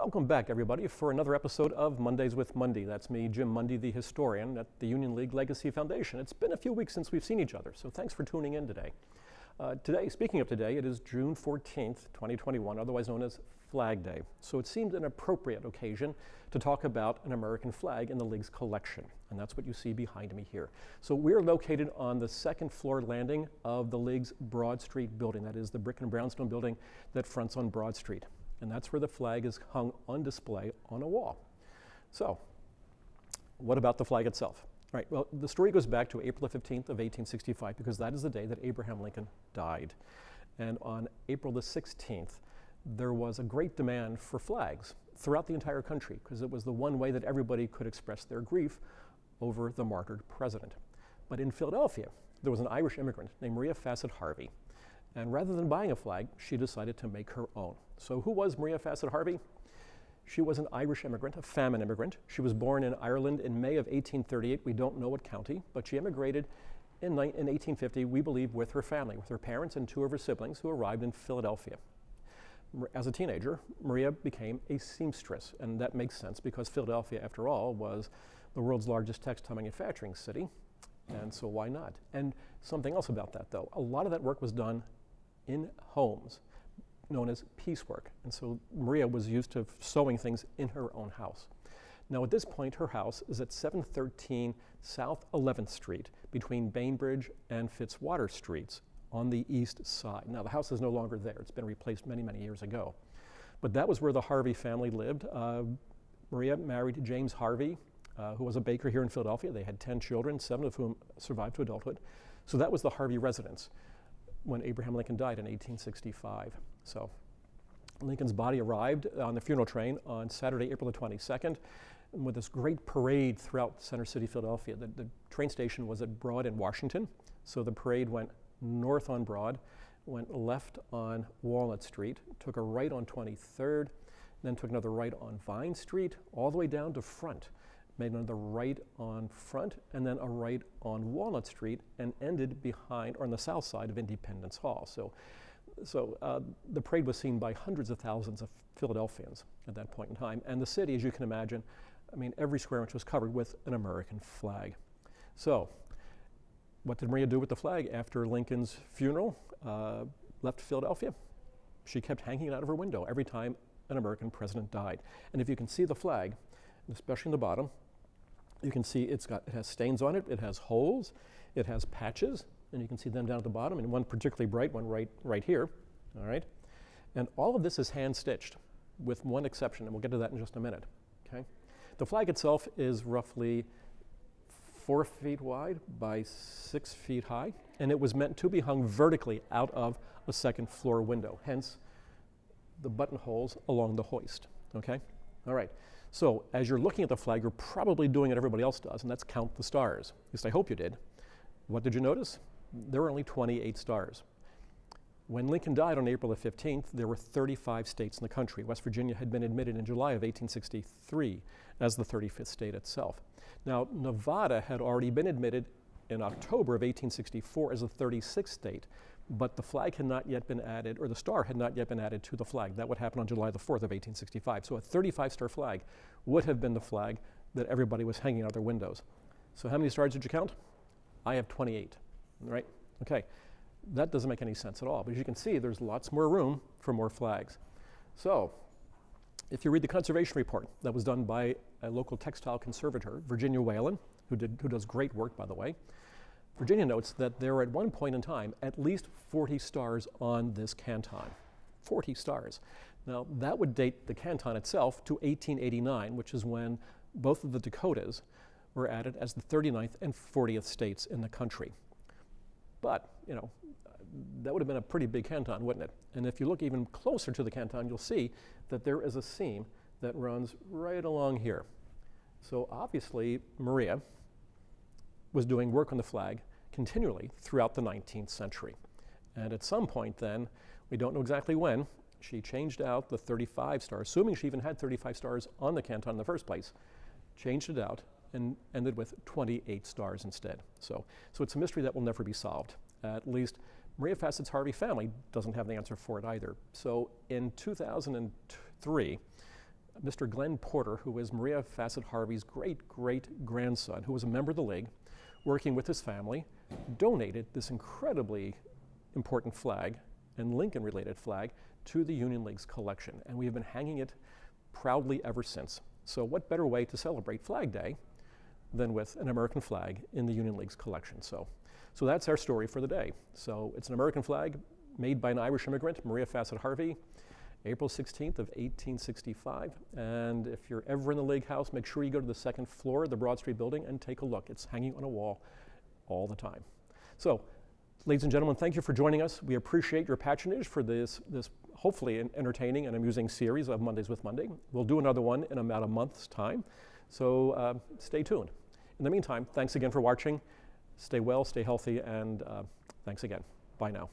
Welcome back, everybody, for another episode of Mondays with Mundy. That's me, Jim Mundy, the historian at the Union League Legacy Foundation. It's been a few weeks since we've seen each other, so thanks for tuning in today. Speaking of today, it is June 14th, 2021, otherwise known as Flag Day. So it seemed an appropriate occasion to talk about an American flag in the League's collection, and that's what you see behind me here. So we're located on the second floor landing of the League's Broad Street building. That is the brick and brownstone building that fronts on Broad Street. And that's where the flag is hung on display on a wall. So, what about the flag itself? Right, well, the story goes back to April 15th of 1865 because that is the day that Abraham Lincoln died. And on April the 16th, there was a great demand for flags throughout the entire country because it was the one way that everybody could express their grief over the martyred president. But in Philadelphia, there was an Irish immigrant named Maria Fassett Harvey. And rather than buying a flag, she decided to make her own. So who was Maria Fassett Harvey? She was an Irish immigrant, a famine immigrant. She was born in Ireland in May of 1838. We don't know what county, but she immigrated in 1850, we believe, with her family, with her parents and two of her siblings who arrived in Philadelphia. As a teenager, Maria became a seamstress, and that makes sense because Philadelphia, after all, was the world's largest textile manufacturing city, and so why not? And something else about that, though, a lot of that work was done in homes, known as piecework. And so Maria was used to sewing things in her own house. Now at this point, her house is at 713 South 11th Street between Bainbridge and Fitzwater Streets on the east side. Now the house is no longer there. It's been replaced many, many years ago. But that was where the Harvey family lived. Maria married James Harvey, who was a baker here in Philadelphia. They had 10 children, 7 of whom survived to adulthood. So that was the Harvey residence when Abraham Lincoln died in 1865. So Lincoln's body arrived on the funeral train on Saturday, April the 22nd, with this great parade throughout Center City, Philadelphia. The train station was at Broad in Washington, so the parade went north on Broad, went left on Walnut Street, took a right on 23rd, then took another right on Vine Street, all the way down to Front, made another right on Front, and then a right on Walnut Street, and ended behind, or on the south side of Independence Hall. So the parade was seen by hundreds of thousands of Philadelphians at that point in time. And the city, as you can imagine, I mean, every square inch was covered with an American flag. So what did Maria do with the flag after Lincoln's funeral? Left Philadelphia. She kept hanging it out of her window every time an American president died. And if you can see the flag, especially in the bottom, you can see it has stains on it, it has holes, it has patches, and you can see them down at the bottom, and one particularly bright one right here, all right? And all of this is hand-stitched, with one exception, and we'll get to that in just a minute, okay? The flag itself is roughly 4 feet wide by 6 feet high, and it was meant to be hung vertically out of a second floor window, hence the buttonholes along the hoist, okay? All right, so as you're looking at the flag, you're probably doing what everybody else does, and that's count the stars. At least I hope you did. What did you notice? There were only 28 stars. When Lincoln died on April the 15th, there were 35 states in the country. West Virginia had been admitted in July of 1863 as the 35th state itself. Now, Nevada had already been admitted in October of 1864 as a 36th state, but the flag had not yet been added, or the star had not yet been added to the flag. That would happen on July the 4th of 1865. So a 35-star flag would have been the flag that everybody was hanging out their windows. So how many stars did you count? I have 28, right? Okay, that doesn't make any sense at all. But as you can see, there's lots more room for more flags. So if you read the conservation report that was done by a local textile conservator, Virginia Whalen, who does great work, by the way, Virginia notes that there were at one point in time at least 40 stars on this canton. 40 stars. Now that would date the canton itself to 1889, which is when both of the Dakotas were added as the 39th and 40th states in the country. But, you know, that would have been a pretty big canton, wouldn't it? And if you look even closer to the canton, you'll see that there is a seam that runs right along here. So obviously, Maria was doing work on the flag continually throughout the 19th century. And at some point then, we don't know exactly when, she changed out the 35 stars, assuming she even had 35 stars on the canton in the first place, changed it out and ended with 28 stars instead. So it's a mystery that will never be solved. At least Maria Fassett's Harvey family doesn't have the answer for it either. So in 2003, Mr. Glenn Porter, who is Maria Fassett Harvey's great-great-grandson, who was a member of the League, working with his family, donated this incredibly important flag and Lincoln-related flag to the Union League's collection, and we have been hanging it proudly ever since. So what better way to celebrate Flag Day than with an American flag in the Union League's collection? So that's our story for the day. So it's an American flag made by an Irish immigrant, Maria Fassett Harvey, April 16th of 1865. And if you're ever in the League House, make sure you go to the second floor of the Broad Street building and take a look. It's hanging on a wall all the time. So, ladies and gentlemen, thank you for joining us. We appreciate your patronage for this hopefully entertaining and amusing series of Mondays with Monday. We'll do another one in about a month's time, so stay tuned. In the meantime, thanks again for watching. Stay well, stay healthy, and thanks again. Bye now.